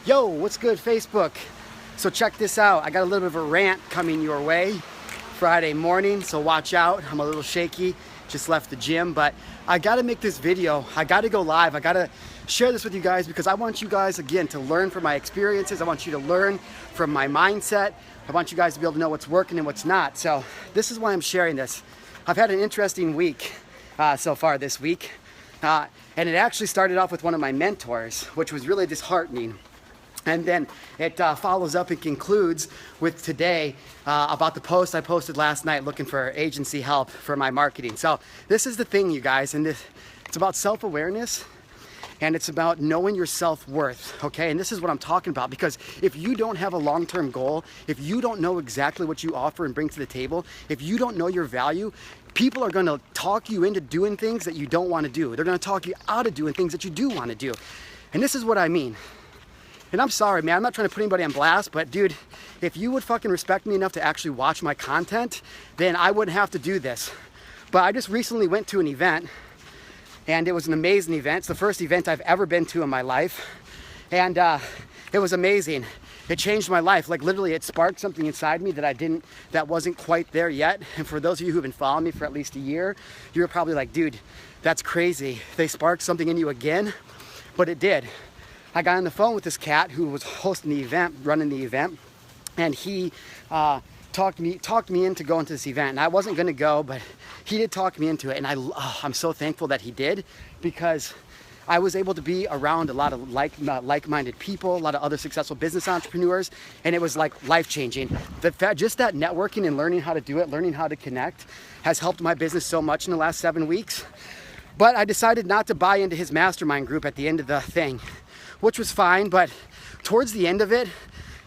Yo, what's good, Facebook? So check this out. I got a little bit of a rant coming your way Friday morning, so watch out. I'm a little shaky, just left the gym, but I gotta make this video. I gotta go live. I gotta share this with you guys because I want you guys, again, to learn from my experiences. I want you to learn from my mindset. I want you guys to be able to know what's working and what's not. So this is why I'm sharing this. I've had an interesting week so far this week. And it actually started off with one of my mentors, which was really disheartening. And then it follows up and concludes with today about the post I posted last night looking for agency help for my marketing. So this is the thing, you guys, and it's about self-awareness and it's about knowing your self-worth, okay? And this is what I'm talking about, because if you don't have a long-term goal, if you don't know exactly what you offer and bring to the table, if you don't know your value, people are gonna talk you into doing things that you don't wanna do. They're gonna talk you out of doing things that you do wanna do. And this is what I mean. And I'm sorry, man, I'm not trying to put anybody on blast, but dude, if you would fucking respect me enough to actually watch my content, then I wouldn't have to do this. But I just recently went to an event, and it was an amazing event. It's the first event I've ever been to in my life. And it was amazing. It changed my life. Like literally it sparked something inside me that wasn't quite there yet. And for those of you who've been following me for at least a year, you're probably like, dude, that's crazy. They sparked something in you again, but it did. I got on the phone with this cat who was hosting the event, running the event, and he talked me into going to this event. And I wasn't gonna go, but he did talk me into it. And I'm so thankful that he did, because I was able to be around a lot of like-minded people, a lot of other successful business entrepreneurs, and it was like life-changing. Just that networking and learning how to do it, learning how to connect, has helped my business so much in the last 7 weeks. But I decided not to buy into his mastermind group at the end of the thing, which was fine. But towards the end of it,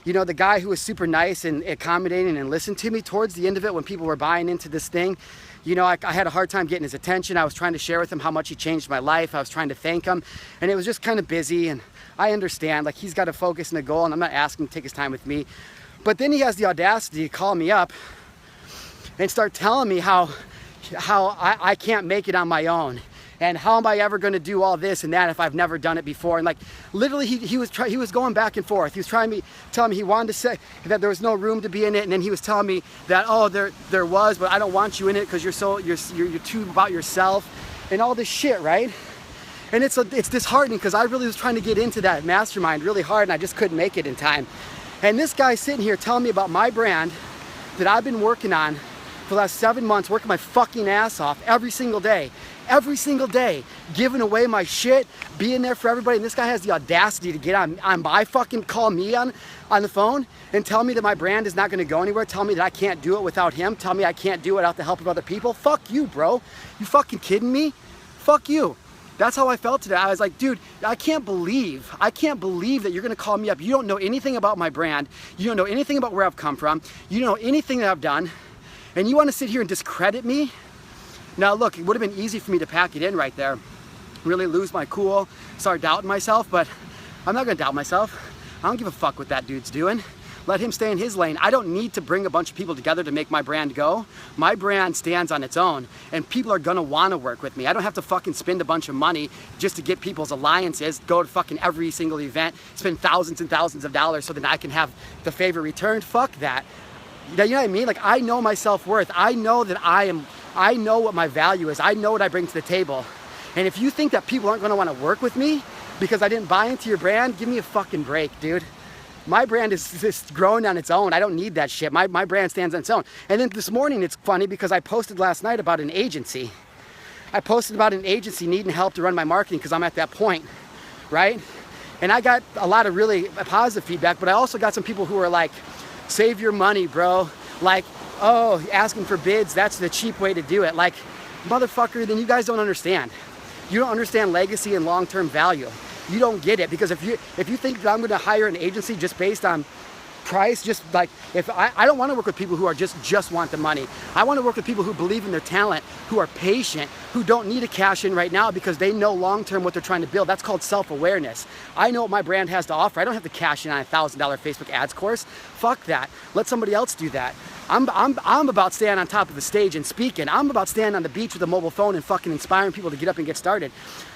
you know, the guy who was super nice and accommodating and listened to me, towards the end of it, when people were buying into this thing, you know, I had a hard time getting his attention. I was trying to share with him how much he changed my life. I was trying to thank him, and it was just kind of busy. And I understand, like, he's got a focus and a goal, and I'm not asking him to take his time with me. But then he has the audacity to call me up and start telling me how I can't make it on my own. And how am I ever going to do all this and that if I've never done it before? And like literally he was going back and forth. He was telling me he wanted to say that there was no room to be in it, and then he was telling me that, oh, there was, but I don't want you in it because you're too about yourself and all this shit, right? And it's disheartening, because I really was trying to get into that mastermind really hard, and I just couldn't make it in time. And this guy sitting here telling me about my brand that I've been working on for the last 7 months, working my fucking ass off every single day, giving away my shit, being there for everybody. And this guy has the audacity to get on my fucking, call me on the phone and tell me that my brand is not gonna go anywhere, tell me that I can't do it without him, tell me I can't do it without the help of other people. Fuck you, bro. You fucking kidding me? Fuck you. That's how I felt today. I was like, dude, I can't believe that you're gonna call me up. You don't know anything about my brand. You don't know anything about where I've come from. You don't know anything that I've done. And you wanna sit here and discredit me? Now look, it would have been easy for me to pack it in right there, really lose my cool, start doubting myself, but I'm not gonna doubt myself. I don't give a fuck what that dude's doing. Let him stay in his lane. I don't need to bring a bunch of people together to make my brand go. My brand stands on its own, and people are gonna wanna work with me. I don't have to fucking spend a bunch of money just to get people's alliances, go to fucking every single event, spend thousands and thousands of dollars so that I can have the favor returned. Fuck that. You know what I mean? Like, I know my self-worth. I know that I know what my value is. I know what I bring to the table. And if you think that people aren't gonna wanna work with me because I didn't buy into your brand, give me a fucking break, dude. My brand is just growing on its own. I don't need that shit. My brand stands on its own. And then this morning, it's funny because I posted last night about an agency. I posted about an agency needing help to run my marketing because I'm at that point, right? And I got a lot of really positive feedback, but I also got some people who were like, save your money, bro. Like, oh, asking for bids, that's the cheap way to do it. Like, motherfucker, then you guys don't understand. You don't understand legacy and long-term value. You don't get it, because if you think that I'm gonna hire an agency just based on price, just like, if I don't wanna work with people who are just want the money. I wanna work with people who believe in their talent, who are patient, who don't need to cash in right now because they know long-term what they're trying to build. That's called self-awareness. I know what my brand has to offer. I don't have to cash in on a $1,000 Facebook ads course. Fuck that. Let somebody else do that. I'm about staying on top of the stage and speaking. I'm about standing on the beach with a mobile phone and fucking inspiring people to get up and get started.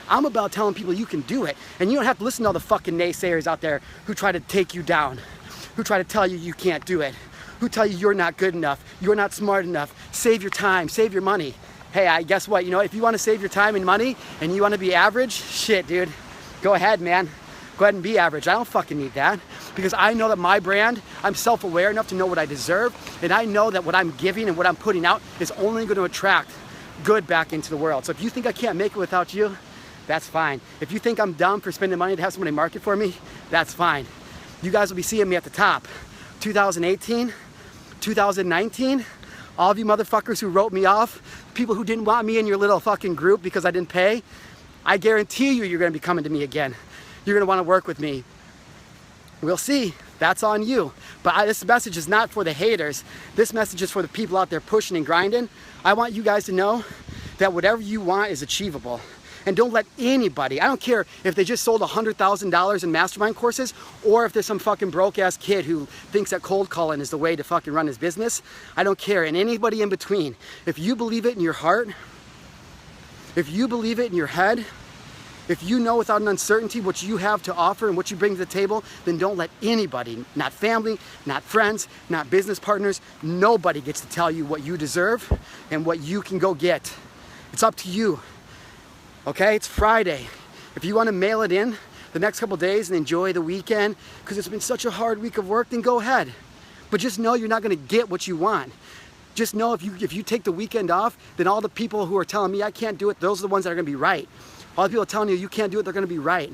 I'm about telling people you can do it. And you don't have to listen to all the fucking naysayers out there who try to take you down, who try to tell you you can't do it, who tell you you're not good enough, you're not smart enough, save your time, save your money. Hey, guess what? You know, if you want to save your time and money and you want to be average, shit, dude, go ahead, man. Go ahead and be average. I don't fucking need that, because I know that my brand, I'm self-aware enough to know what I deserve, and I know that what I'm giving and what I'm putting out is only going to attract good back into the world. So if you think I can't make it without you, that's fine. If you think I'm dumb for spending money to have somebody market for me, that's fine. You guys will be seeing me at the top. 2018, 2019, all of you motherfuckers who wrote me off, people who didn't want me in your little fucking group because I didn't pay, I guarantee you, you're going to be coming to me again. You're going to want to work with me. We'll see. That's on you. But this message is not for the haters. This message is for the people out there pushing and grinding. I want you guys to know that whatever you want is achievable. And don't let anybody, I don't care if they just sold $100,000 in mastermind courses, or if there's some fucking broke ass kid who thinks that cold calling is the way to fucking run his business. I don't care. And anybody in between. If you believe it in your heart, if you believe it in your head, if you know without an uncertainty what you have to offer and what you bring to the table, then don't let anybody, not family, not friends, not business partners, nobody gets to tell you what you deserve and what you can go get. It's up to you. Okay, it's Friday. If you want to mail it in the next couple days and enjoy the weekend because it's been such a hard week of work, then go ahead. But just know you're not going to get what you want. Just know if you take the weekend off, then all the people who are telling me I can't do it, those are the ones that are going to be right. All the people telling you you can't do it, they're going to be right.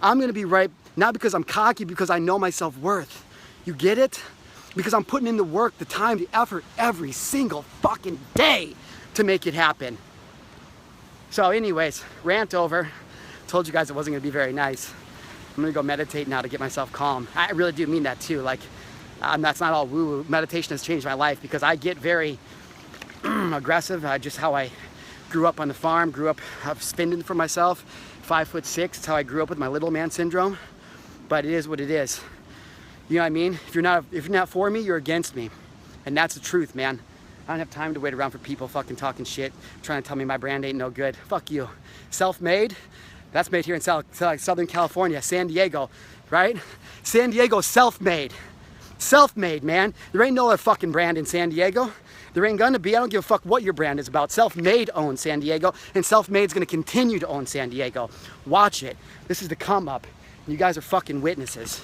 I'm going to be right, not because I'm cocky, because I know my self-worth. You get it? Because I'm putting in the work, the time, the effort every single fucking day to make it happen. So anyways, rant over. Told you guys it wasn't going to be very nice. I'm going to go meditate now to get myself calm. I really do mean that too. Like, that's not all woo-woo. Meditation has changed my life because I get very aggressive, just how I grew up on the farm, grew up spending for myself, 5'6". That's how I grew up with my little man syndrome. But it is what it is. You know what I mean? If you're not for me, you're against me. And that's the truth, man. I don't have time to wait around for people fucking talking shit, trying to tell me my brand ain't no good. Fuck you. Self-made, that's made here in Southern California, San Diego, right? San Diego, self-made. Self-made, man. There ain't no other fucking brand in San Diego. There ain't gonna be. I don't give a fuck what your brand is about. Self-made owns San Diego, and self-made's gonna continue to own San Diego. Watch it. This is the come up. You guys are fucking witnesses.